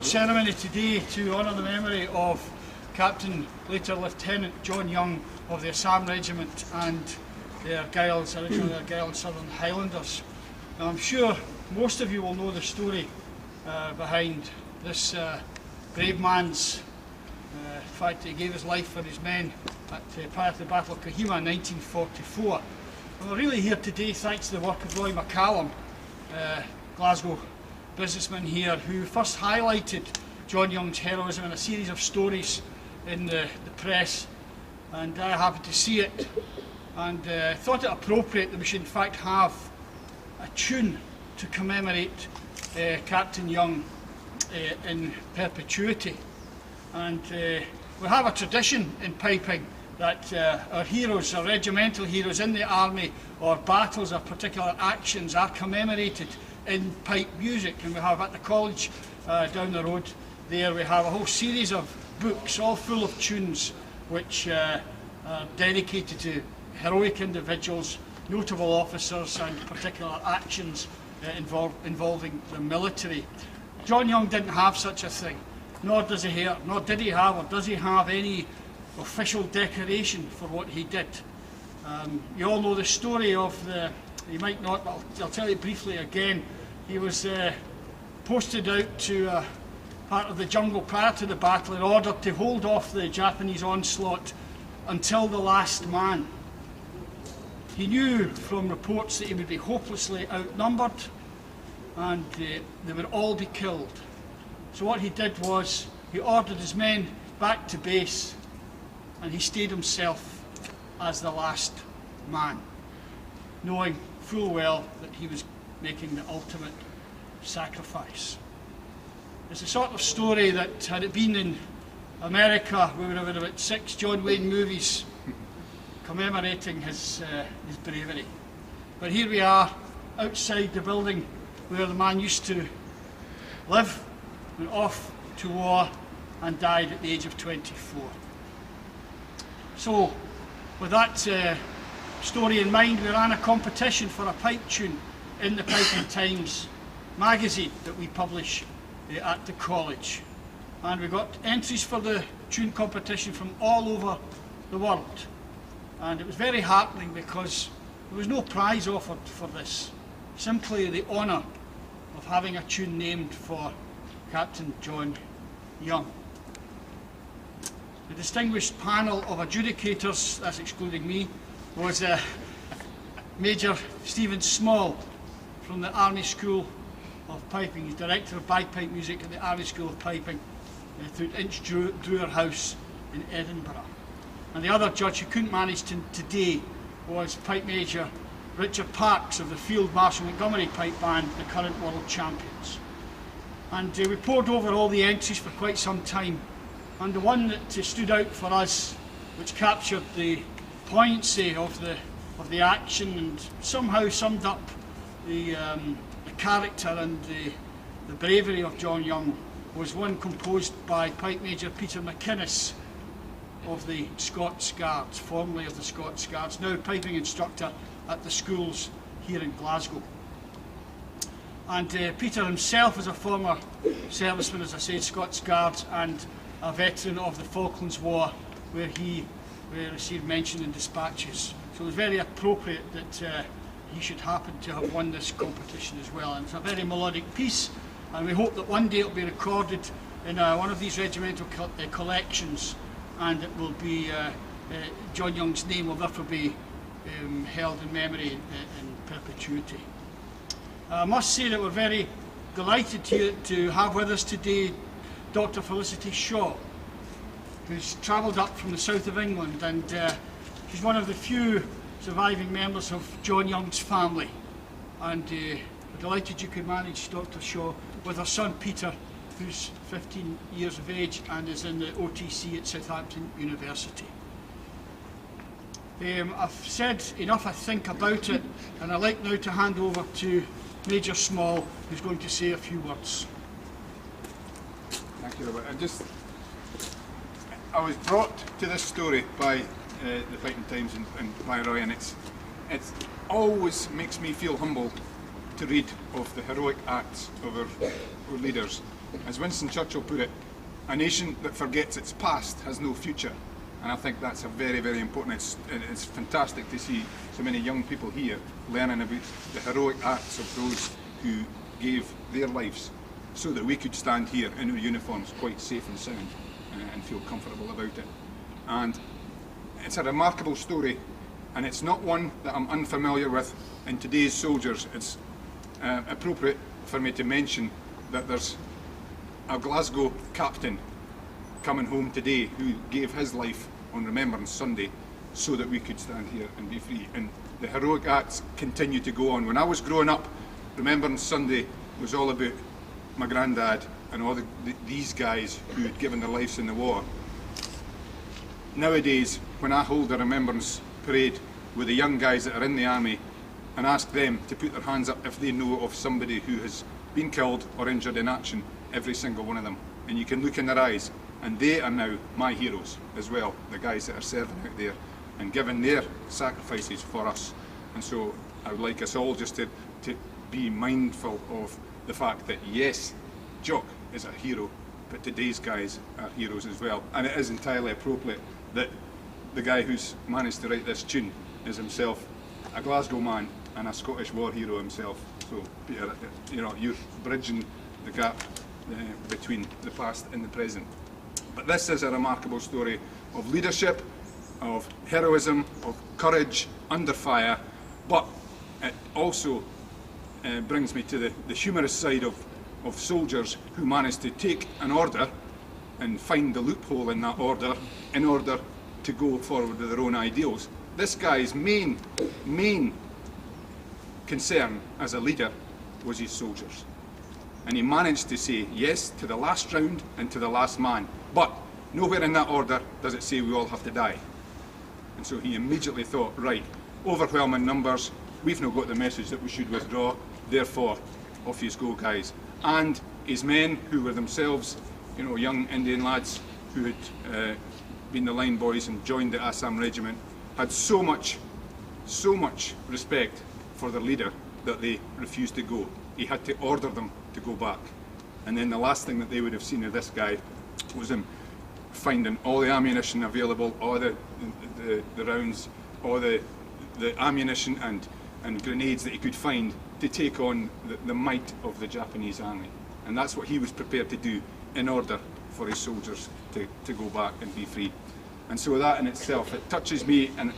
Ceremony today to honour the memory of Captain, later Lieutenant Jock Young of the Assam Regiment and their Giles, originally their Giles Southern Highlanders. Now, I'm sure most of you will know the story behind this brave man's fact that he gave his life for his men prior to the Battle of Kohima in 1944. And we're really here today thanks to the work of Roy McCallum, Glasgow businessman here, who first highlighted Jock Young's heroism in a series of stories in the press, and I happened to see it and thought it appropriate that we should in fact have a tune to commemorate Captain Young in perpetuity. And we have a tradition in piping that our heroes, our regimental heroes in the army, or battles or particular actions are commemorated in pipe music. And we have at the college down the road there, we have a whole series of books all full of tunes which are dedicated to heroic individuals, notable officers and particular actions involving the military. Jock Young didn't have such a thing, nor did he have or does he have any official decoration for what he did. You all know the story of you might not, but I'll tell you briefly again. He was posted out to part of the jungle prior to the battle in order to hold off the Japanese onslaught until the last man. He knew from reports that he would be hopelessly outnumbered and they would all be killed. So what he did was he ordered his men back to base and he stayed himself as the last man, knowing full well that he was making the ultimate sacrifice. It's a sort of story that, had it been in America, we would have had about 6 John Wayne movies commemorating his bravery. But here we are, outside the building where the man used to live, went off to war and died at the age of 24. So, with that story in mind, we ran a competition for a pipe tune in the Piping Times magazine that we publish at the college. And we got entries for the tune competition from all over the world. And it was very heartening because there was no prize offered for this, simply the honour of having a tune named for Captain Jock Young. The distinguished panel of adjudicators, that's excluding me, was Major Stephen Small from the Army School of Piping. He's Director of Bagpipe Music at the Army School of Piping through Inch Drewer House in Edinburgh. And the other judge who couldn't manage today was Pipe Major Richard Parks of the Field Marshal Montgomery Pipe Band, the current world champions. And we pored over all the entries for quite some time, and the one that stood out for us, which captured the poignancy of the action and somehow summed up the character and the bravery of Jock Young, was one composed by Pipe Major Peter MacInnes of the Scots Guards, formerly of the Scots Guards, now piping instructor at the schools here in Glasgow. And Peter himself is a former serviceman, as I said, Scots Guards, and a veteran of the Falklands War, where he received mention in dispatches. So it was very appropriate that he should happen to have won this competition as well. And it's a very melodic piece, and we hope that one day it will be recorded in one of these regimental collections, and it will be Jock Young's name will therefore be held in memory in perpetuity. I must say that we're very delighted to have with us today Dr. Felicity Shaw, who's travelled up from the south of England, and she's one of the few surviving members of Jock Young's family. And we're delighted you could manage Dr. Shaw with her son Peter, who's 15 years of age and is in the OTC at Southampton University. I've said enough, I think, about it, and I'd like now to hand over to Major Small, who's going to say a few words. Thank you, Robert. I was brought to this story by the Piping Times and by Roy, and it always makes me feel humble to read of the heroic acts of our leaders as Winston Churchill put it, a nation that forgets its past has no future. And I think that's a very, very important. It's fantastic to see so many young people here learning about the heroic acts of those who gave their lives so that we could stand here in our uniforms quite safe and sound and feel comfortable about it. And it's a remarkable story, and it's not one that I'm unfamiliar with in today's soldiers. It's appropriate for me to mention that there's a Glasgow captain coming home today who gave his life on Remembrance Sunday so that we could stand here and be free. And the heroic acts continue to go on. When I was growing up, Remembrance Sunday was all about my granddad and all these guys who had given their lives in the war. Nowadays, when I hold a remembrance parade with the young guys that are in the army and ask them to put their hands up if they know of somebody who has been killed or injured in action, every single one of them, and you can look in their eyes, and they are now my heroes as well, the guys that are serving out there and giving their sacrifices for us. And so I would like us all just to be mindful of the fact that yes, Jock is a hero, but today's guys are heroes as well. And it is entirely appropriate that the guy who's managed to write this tune is himself a Glasgow man and a Scottish war hero himself. So Peter, you know, you're bridging the gap between the past and the present. But this is a remarkable story of leadership, of heroism, of courage under fire, but it also brings me to the humorous side of soldiers who manage to take an order and find the loophole in that order in order to go forward with their own ideals. This guy's main concern as a leader was his soldiers. And he managed to say yes to the last round and to the last man. But nowhere in that order does it say we all have to die. And so he immediately thought, right, overwhelming numbers, we've not got the message that we should withdraw, therefore, off you go, guys. And his men, who were themselves, you know, young Indian lads who had been the line boys and joined the Assam regiment, had so much respect for their leader that they refused to go. He had to order them to go back. And then the last thing that they would have seen of this guy was him finding all the ammunition available, all the rounds, all the ammunition and grenades that he could find to take on the might of the Japanese army. And that's what he was prepared to do in order for his soldiers to go back and be free. And so that in itself, it touches me, and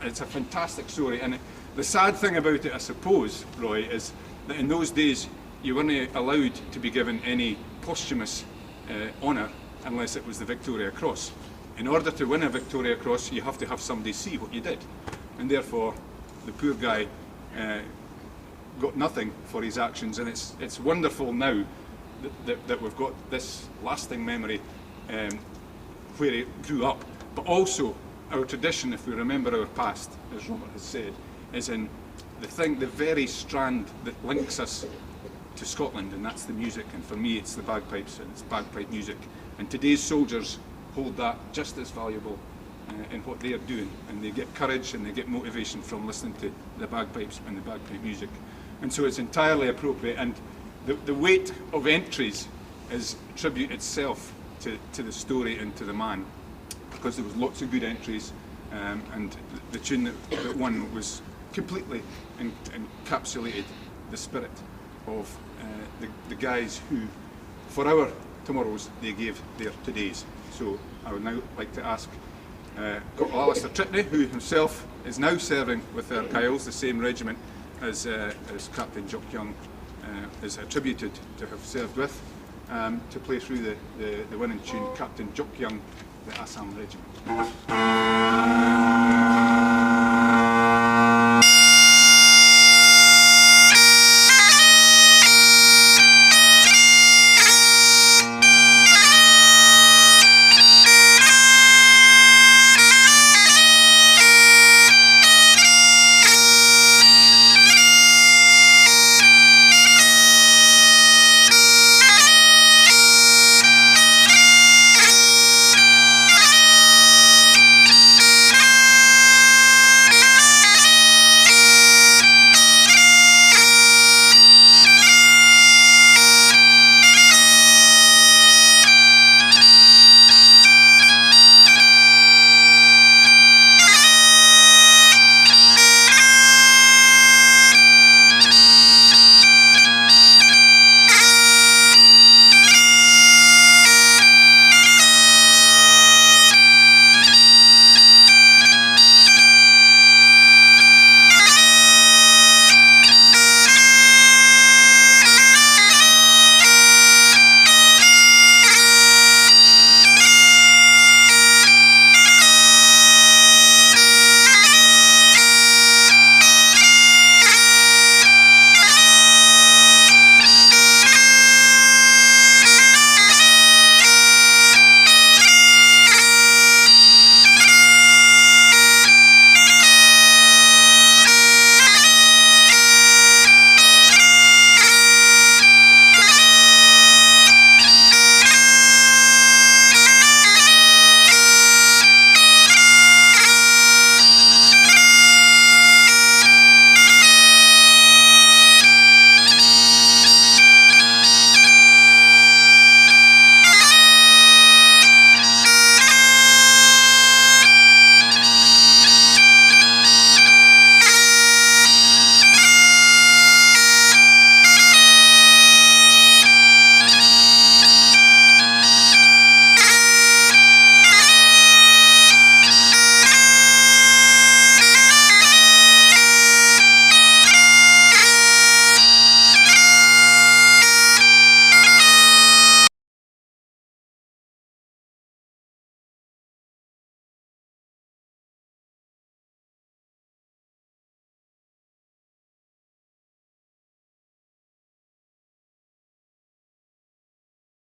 it's a fantastic story. And the sad thing about it, I suppose, Roy, is that in those days you weren't allowed to be given any posthumous honour unless it was the Victoria Cross. In order to win a Victoria Cross, you have to have somebody see what you did. And therefore, the poor guy got nothing for his actions. And it's wonderful now that we've got this lasting memory where he grew up. But also, our tradition, if we remember our past, as Robert has said, is in the very strand that links us to Scotland, and that's the music. And for me, it's the bagpipes, and it's bagpipe music. And today's soldiers hold that just as valuable in what they are doing, and they get courage and they get motivation from listening to the bagpipes and the bagpipe music. And so it's entirely appropriate, and the weight of entries is tribute itself to the story and to the man, because there was lots of good entries, and the tune that won was completely encapsulated the spirit of the guys who, for our tomorrows, they gave their todays. So I would now like to ask Corporal Alistair Tripney, who himself is now serving with our Kyles, the same regiment as Captain Jock Young is attributed to have served with, to play through the winning tune, Captain Jock Young, the Assam Regiment.